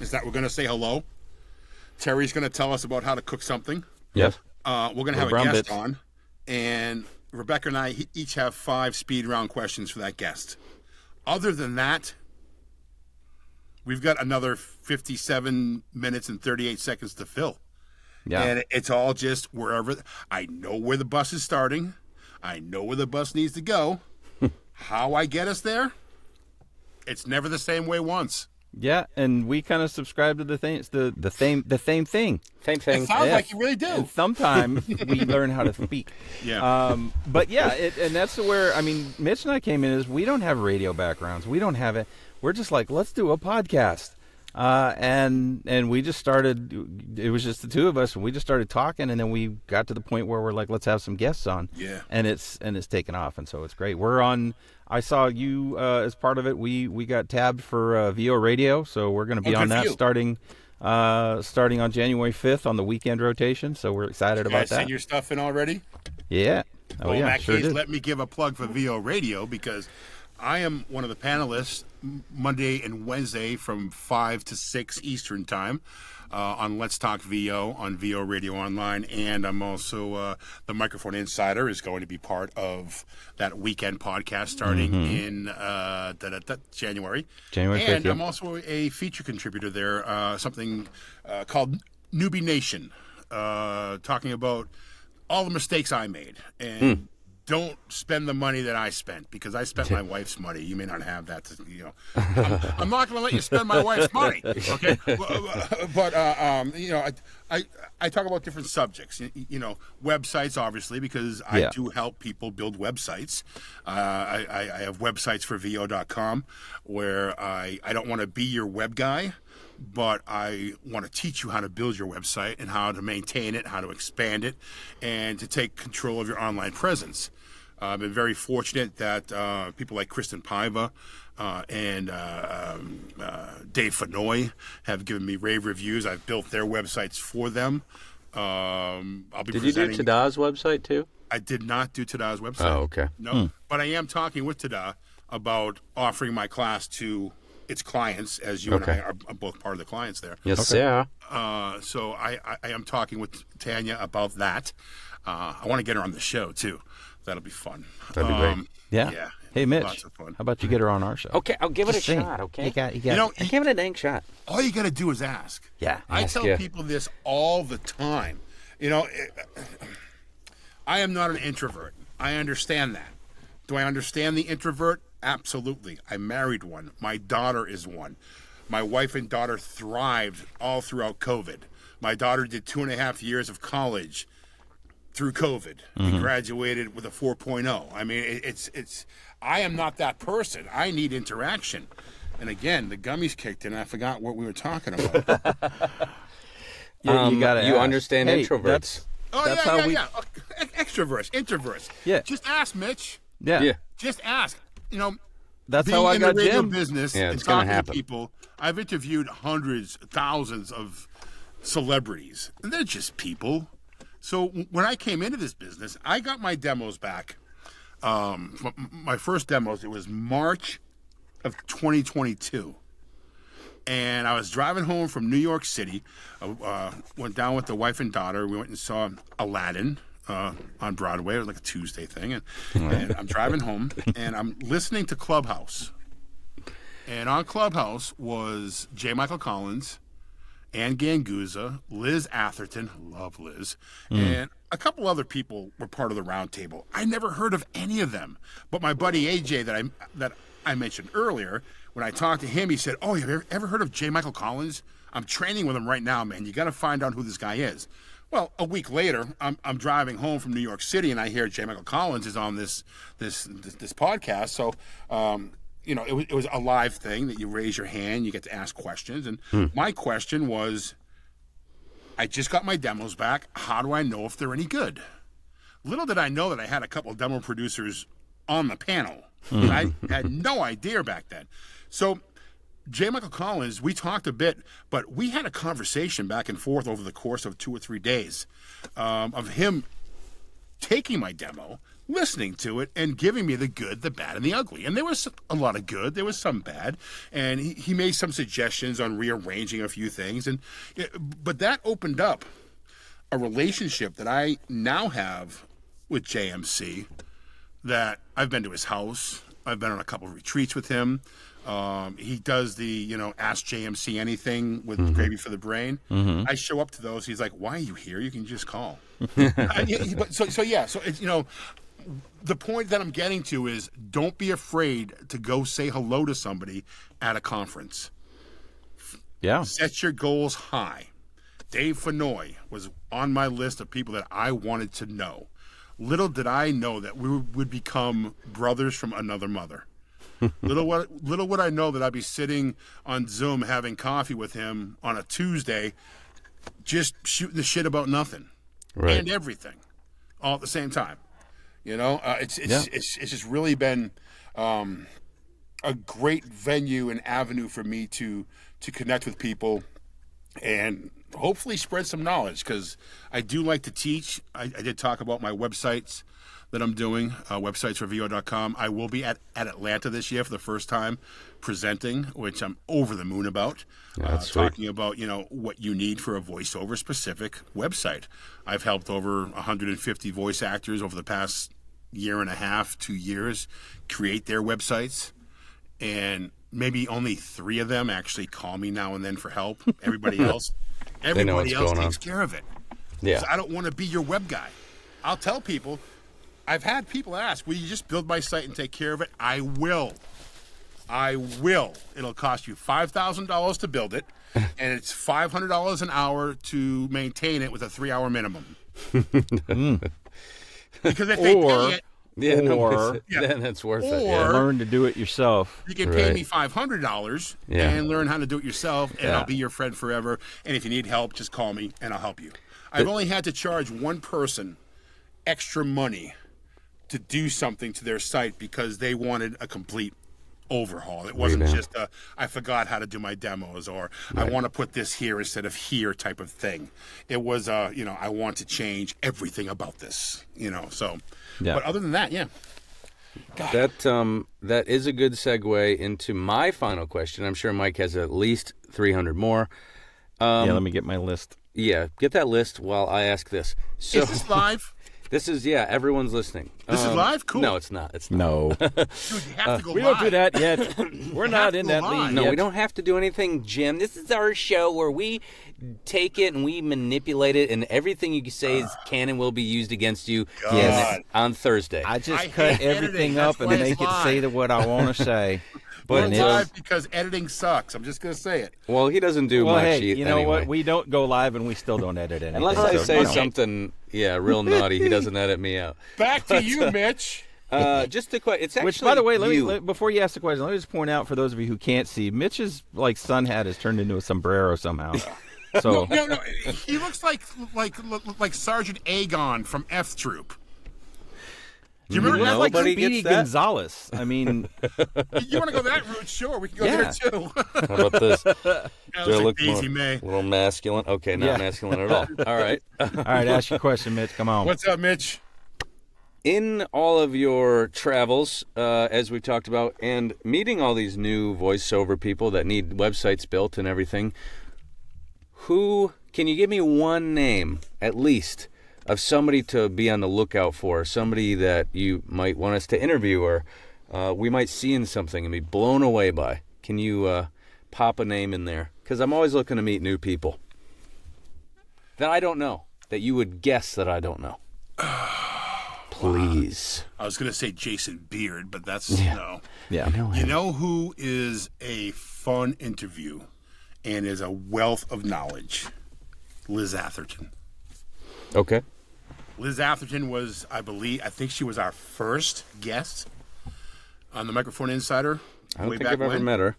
is that we're going to say hello. Terry's going to tell us about how to cook something. Yes. We're going to have a guest on, and Rebecca and I each have 5 speed round questions for that guest. Other than that, we've got another 57 minutes and 38 seconds to fill. Yeah. And it's all just wherever. I know where the bus is starting. I know where the bus needs to go. How I get us there, it's never the same way once. Yeah, and we kind of subscribe to the same thing. Same thing. It sounds like you really do. And sometimes we learn how to speak. Yeah. But yeah, and that's where, Mitch and I came in is we don't have radio backgrounds. We don't have it. We're just like, let's do a podcast. And we just started. It was just the two of us, and we just started talking, and then we got to the point where we're like, let's have some guests on. Yeah. And it's taken off, and so it's great. We're on. I saw you as part of it. We got tabbed for VO Radio, so we're going to be on that starting on January 5th on the weekend rotation. So we're excited about that. Send your stuff in already? Yeah. Oh, well, yeah, in that sure case, did. let me give a plug for VO Radio because I am one of the panelists Monday and Wednesday from 5 to 6 Eastern Time on Let's Talk VO on VO Radio Online. And I'm also the Microphone Insider is going to be part of that weekend podcast starting in January. January 5th, and I'm also a feature contributor there, something called Newbie Nation, talking about all the mistakes I made and don't spend the money that I spent because I spent my wife's money. You may not have that. I'm not going to let you spend my wife's money. Okay. But I talk about different subjects, websites, obviously, because I do help people build websites. I have websites for VO.com where I don't want to be your web guy, but I want to teach you how to build your website and how to maintain it, how to expand it, and to take control of your online presence. I've been very fortunate that people like Kristen Paiva and Dave Fenoy have given me rave reviews. I've built their websites for them. I'll be Did you do Tada's website too? I did not do Tada's website. Oh, okay. No, but I am talking with Tada about offering my class to its clients, as you and I are both part of the clients there. Yes, sir. So I am talking with Tanya about that. I want to get her on the show too. That'll be fun. That'd be great. Yeah. Hey, Mitch. Lots of fun. How about you get her on our show? Okay, I'll give it a Just saying. shot. Okay. You got. I'll give it a dang shot. All you got to do is ask. Yeah. I tell people this all the time. I am not an introvert. I understand that. Do I understand the introvert? Absolutely. I married one. My daughter is one. My wife and daughter thrived all throughout COVID. My daughter did 2.5 years of college through COVID. We graduated with a 4.0. I mean, it's. I am not that person. I need interaction. And again, the gummies kicked in. I forgot what we were talking about. You understand introverts. That's how we. Extroverts, introverts. Yeah. Just ask, Mitch. Yeah. Just ask. That's being how I in got the radio Jim. business Yeah, and it's gonna talking happen. to people. I've interviewed hundreds, thousands of celebrities, and they're just people. So when I came into this business, I got my demos back. My first demos, it was March of 2022. And I was driving home from New York City. Went down with the wife and daughter. We went and saw Aladdin on Broadway. It was like a Tuesday thing. And I'm driving home, and I'm listening to Clubhouse. And on Clubhouse was J. Michael Collins, Ann Ganguza, Liz Atherton, love Liz, and a couple other people were part of the round table. I never heard of any of them. But my buddy AJ that I mentioned earlier, when I talked to him, he said, "Oh, have you ever heard of J. Michael Collins? I'm training with him right now, man. You got to find out who this guy is." Well, a week later, I'm driving home from New York City, and I hear J. Michael Collins is on this podcast. So, it was a live thing that you raise your hand, you get to ask questions, and my question was, I just got my demos back. How do I know if they're any good? Little did I know that I had a couple of demo producers on the panel. I had no idea back then. So J. Michael Collins, we talked a bit, but we had a conversation back and forth over the course of 2 or 3 days of him taking my demo, listening to it, and giving me the good, the bad, and the ugly. And there was a lot of good. There was some bad. And he made some suggestions on rearranging a few things. But that opened up a relationship that I now have with JMC, that I've been to his house. I've been on a couple of retreats with him. He does the, Ask JMC Anything with Gravy for the Brain. I show up to those. He's like, "Why are you here? You can just call." So it's, the point that I'm getting to is, don't be afraid to go say hello to somebody at a conference. Yeah. Set your goals high. Dave Fenoy was on my list of people that I wanted to know. Little did I know that we would become brothers from another mother. Little would I know that I'd be sitting on Zoom having coffee with him on a Tuesday, just shooting the shit about nothing and everything, all at the same time. You know, it's just really been a great venue and avenue for me to connect with people and hopefully spread some knowledge, because I do like to teach. I did talk about my websites that I'm doing, websitesforvo.com. I will be at Atlanta this year for the first time presenting, which I'm over the moon about. Talking about, you know, what you need for a voiceover specific website. I've helped over 150 voice actors over the past year and a half, 2 years, create their websites. And maybe only 3 of them actually call me now and then for help. Everybody else takes care of it. Yeah. I don't want to be your web guy. I'll tell people, I've had people ask, will you just build my site and take care of it? I will. It'll cost you $5,000 to build it, and it's $500 an hour to maintain it with a 3-hour minimum. Because if they pay it, then it's worth it. Learn to do it yourself. You can pay me $500 and learn how to do it yourself, and I'll be your friend forever. And if you need help, just call me, and I'll help you. I've only had to charge one person extra money to do something to their site because they wanted a complete overhaul. It wasn't just I forgot how to do my demos, or I want to put this here instead of here type of thing. It was I want to change everything about this, so but other than that, that is a good segue into my final question. I'm sure Mike has at least 300 more. Let me get my list. Yeah, get that list while I ask this. So, is this live? This is, everyone's listening. This is live? Cool. No, it's not. No. Dude, you have to go we live. don't do that yet. We're not in that league No, yet. we don't have to do anything, Jim. This is our show where we take it and we manipulate it, and everything you say can and will be used against you on Thursday. I just cut everything up and make it say what I want to say. We're live because editing sucks. I'm just going to say it. Well, he doesn't do much. Hey, you know anyway. what? We don't go live and we still don't edit anything. Unless I say something, real naughty, he doesn't edit me out. Back to you, Mitch. Just a question. It's actually Which, by the way, before you ask the question, let me just point out for those of you who can't see, Mitch's sun hat has turned into a sombrero somehow. So no, he looks like Sergeant Agon from F Troop. Do you remember like Speedy Gonzalez? I mean, you want to go that route? Sure, we can go there too. How about this? Do I look Daisy May? A little masculine? Okay, not masculine at all. All right. All right, ask your question, Mitch. Come on. What's up, Mitch? In all of your travels, as we talked about, and meeting all these new voiceover people that need websites built and everything, can you give me one name, at least, of somebody to be on the lookout for, somebody that you might want us to interview, or we might see in something and be blown away by? Can you pop a name in there? Because I'm always looking to meet new people that I don't know, that you would guess that I don't know. Please. I was going to say Jason Beard, but that's no. Yeah. You know who is a fun interview and is a wealth of knowledge? Liz Atherton. Okay. Liz Atherton was, I think she was our first guest on the Microphone Insider. I don't think I've ever met her.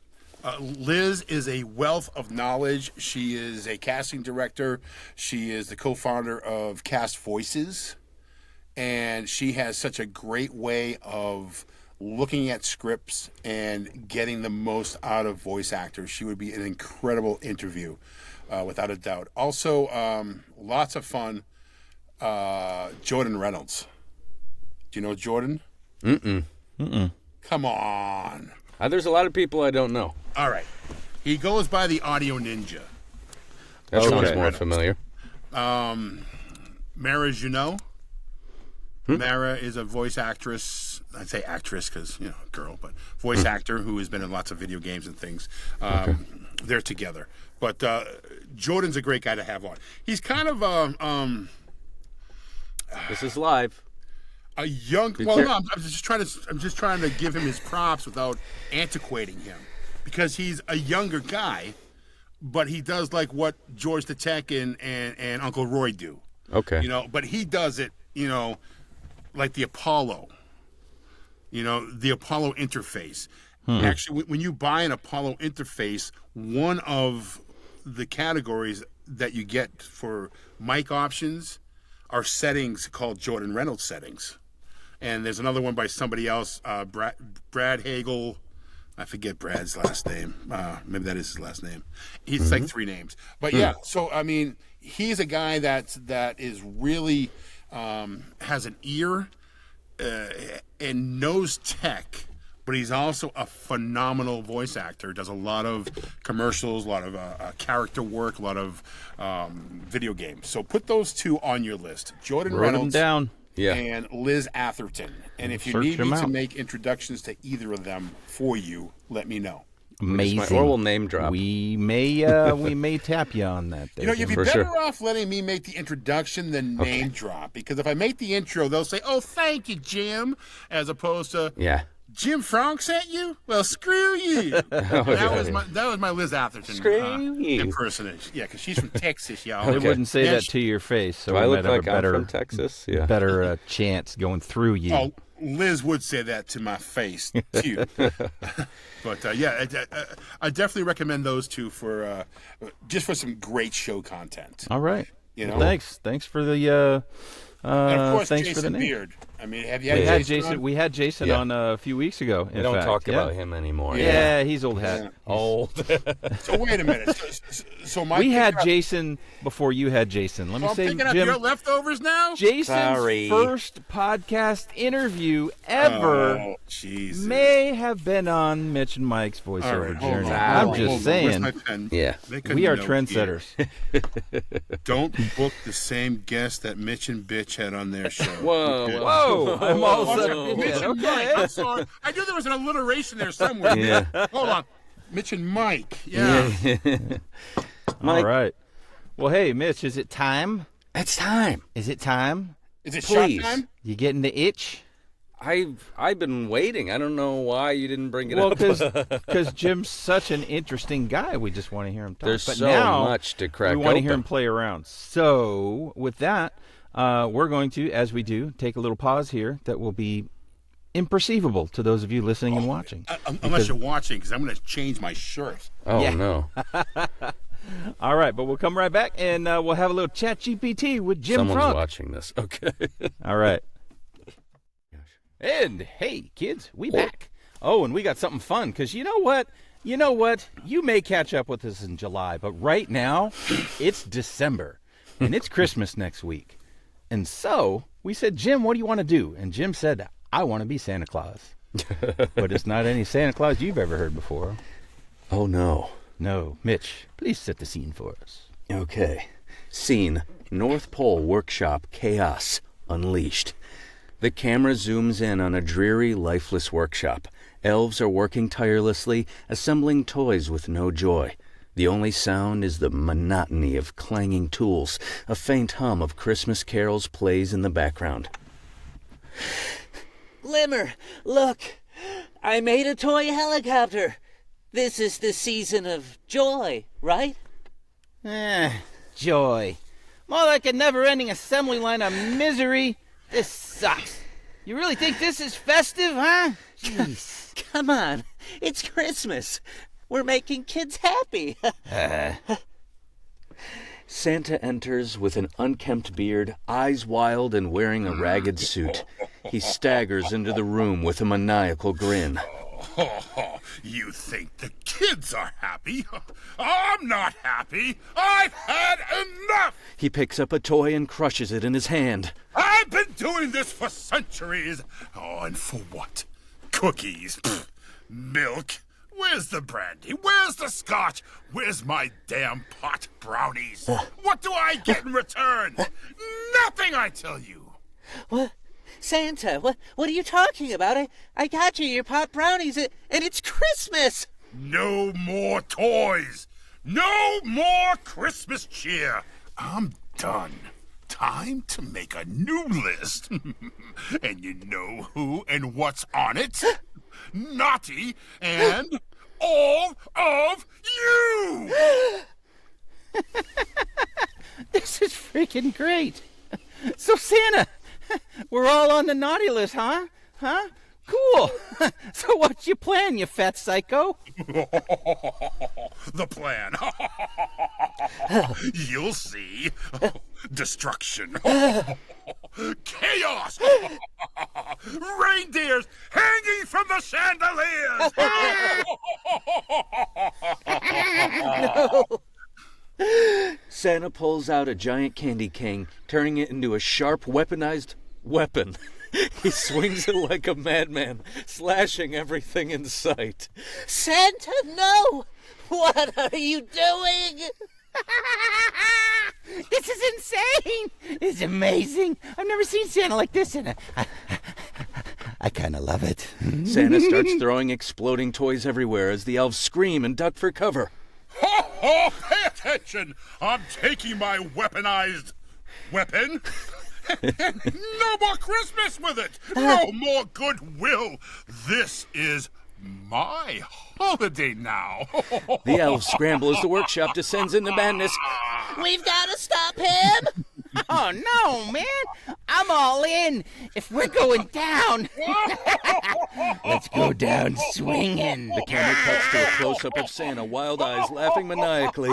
Liz is a wealth of knowledge. She is a casting director. She is the co-founder of Cast Voices. And she has such a great way of looking at scripts and getting the most out of voice actors. She would be an incredible interview, without a doubt. Also, lots of fun. Jordan Reynolds. Do you know Jordan? Mm-mm. Come on. There's a lot of people I don't know. All right. He goes by the Audio Ninja. That sounds more familiar. Mara Junot. Mara is a voice actress. I'd say actress because, girl, but voice actor who has been in lots of video games and things. They're together. But Jordan's a great guy to have on. He's kind of this is live. A young. I'm just trying to give him his props without antiquating him, because he's a younger guy, but he does like what George the Tech and Uncle Roy do. Okay. But he does it, like the Apollo. The Apollo interface, Actually, when you buy an Apollo interface, one of the categories that you get for mic options are settings called Jordan Reynolds settings. And there's another one by somebody else, Brad Hagel. I forget Brad's last name. Maybe that is his last name. He's like 3 names. But yeah, so I mean, he's a guy that is really has an ear and knows tech, but he's also a phenomenal voice actor. Does a lot of commercials, a lot of character work, a lot of video games. So put those 2 on your list: Jordan Reynolds down. and Liz Atherton. And if you need me to make introductions to either of them for you, let me know. Amazing. Or we'll name drop. We may tap you on that. There, You'd be better off letting me make the introduction than name drop, because if I make the intro, they'll say, "Oh, thank you, Jim," as opposed to Jim Fronk sent you? Well, screw you. That was my Liz Atherton impersonation. Yeah, because she's from Texas, y'all. I wouldn't say that to your face, so I we look might have like a better, I'm from Texas. Yeah. better chance going through you. Oh, Liz would say that to my face too. But I definitely recommend those 2 for just for some great show content. All right. You know, thanks for the. And of course, thanks Jason for the name. Beard. I mean, have you had Jason? We had Jason on a few weeks ago. We don't talk about him anymore. Yeah, he's old hat. Yeah. Old. So wait a minute. So we had Jason before you had Jason. Let me say, I'm picking up Jim, your leftovers now. Jason's first podcast interview ever may have been on Mitch and Mike's voiceover journey. I'm just saying. Yeah, we are trendsetters. Don't book the same guest that Mitch and Bitch had on their show. Whoa! I'm all set. Okay, I'm sorry. I knew there was an alliteration there somewhere. Yeah. Hold on, Mitch and Mike. Yeah. All right. Well, hey, Mitch, is it time? It's time. Is it time? Is it Please. shot time? You getting the itch? I've been waiting. I don't know why you didn't bring it up. Because Jim's such an interesting guy. We just want to hear him talk. There's but so now, much to crack we want to open. hear him play around. So with that, we're going to, as we do, take a little pause here that will be imperceivable to those of you listening and watching. Unless you're watching, because I'm going to change my shirt. Oh, no. All right, but we'll come right back, and we'll have a little chat GPT with Jim Someone's Fronked. watching this. Okay. All right. And, hey, kids, we back. Oh, and we got something fun, because you know what? You may catch up with us in July, but right now, it's December, and it's Christmas next week. And so we said, Jim, what do you want to do? And Jim said, I want to be Santa Claus. But it's not any Santa Claus you've ever heard before. Oh, no. No. Mitch, please set the scene for us. Okay. Scene: North Pole Workshop Chaos Unleashed. The camera zooms in on a dreary, lifeless workshop. Elves are working tirelessly, assembling toys with no joy. The only sound is the monotony of clanging tools. A faint hum of Christmas carols plays in the background. Glimmer, look! I made a toy helicopter. This is the season of joy, right? Joy. More like a never-ending assembly line of misery. This sucks. You really think this is festive, huh? Jeez. Come on, it's Christmas. We're making kids happy. Santa enters with an unkempt beard, eyes wild and wearing a ragged suit. He staggers into the room with a maniacal grin. You think the kids are happy? I'm not happy. I've had enough. He picks up a toy and crushes it in his hand. I've been doing this for centuries. Oh, and for what? Cookies. Pfft. Milk. Where's the brandy? Where's the scotch? Where's my damn pot brownies? What do I get in return? Nothing, I tell you. What? Santa, what are you talking about? I got you your pot brownies, and it's Christmas! No more toys! No more Christmas cheer! I'm done. Time to make a new list. And you know who and what's on it? Naughty and all of you! This is freaking great. So Santa, we're all on the naughty list, huh? Cool. So what's your plan, you fat psycho? The plan. You'll see. Destruction. Chaos. Reindeers hanging from the chandeliers. Santa pulls out a giant candy cane, turning it into a sharp, weaponized weapon. He swings it like a madman, slashing everything in sight. Santa, no! What are you doing? This is insane! It's amazing. I've never seen Santa like this, and I kind of love it. Santa starts throwing exploding toys everywhere as the elves scream and duck for cover. Ho, ho, pay attention! I'm taking my weaponized weapon. No more Christmas with it! No more goodwill! This is my holiday now! The elves scramble as the workshop descends into madness. We've got to stop him! Oh, no, man. I'm all in. If we're going down, let's go down swinging. The camera cuts to a close-up of Santa, wild eyes laughing maniacally.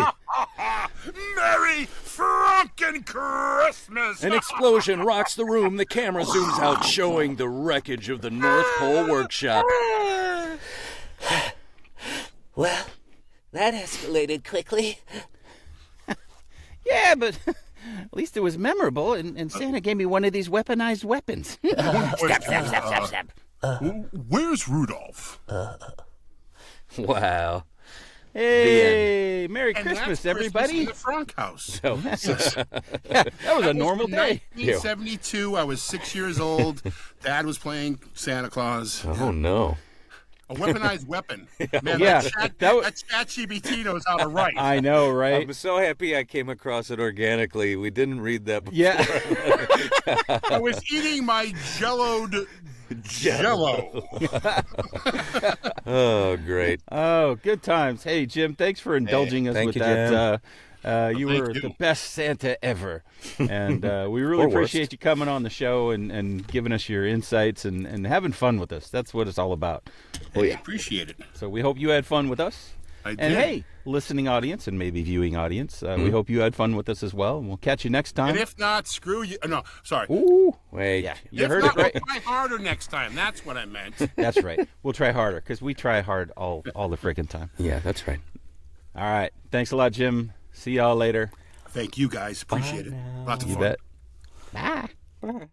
Merry Fronken Christmas! An explosion rocks the room. The camera zooms out, showing the wreckage of the North Pole workshop. Well, that escalated quickly. Yeah, but at least it was memorable, and Santa gave me one of these weaponized weapons. Stop. Where's Rudolph? Wow. Hey, Merry And Christmas, that's everybody. in the Fronk house. So, That was a normal day. 1972. I was 6 years old. Dad was playing Santa Claus. oh no. A weaponized weapon. Man, Yeah, that that ChatGPT knows how to write. I know, right? I'm so happy I came across it organically. We didn't read that before. Yeah. I was eating my jelloed jello. Oh, great. Oh, good times. Hey, Jim, thanks for indulging us thank with you, that. You Thank were you. the best Santa ever. And we really Or worst. appreciate you coming on the show and giving us your insights and having fun with us. That's what it's all about. I appreciate it. So we hope you had fun with us. I did. And hey, listening audience and maybe viewing audience, we hope you had fun with us as well. And we'll catch you next time. And if not, screw you. No, sorry. Ooh. Wait. Yeah, you If heard not, it right. we'll try harder next time. That's what I meant. That's right. We'll try harder because we try hard all the freaking time. Yeah, that's right. All right. Thanks a lot, Jim. See y'all later. Thank you guys. Appreciate it. Lots of You fun. bet. Bye.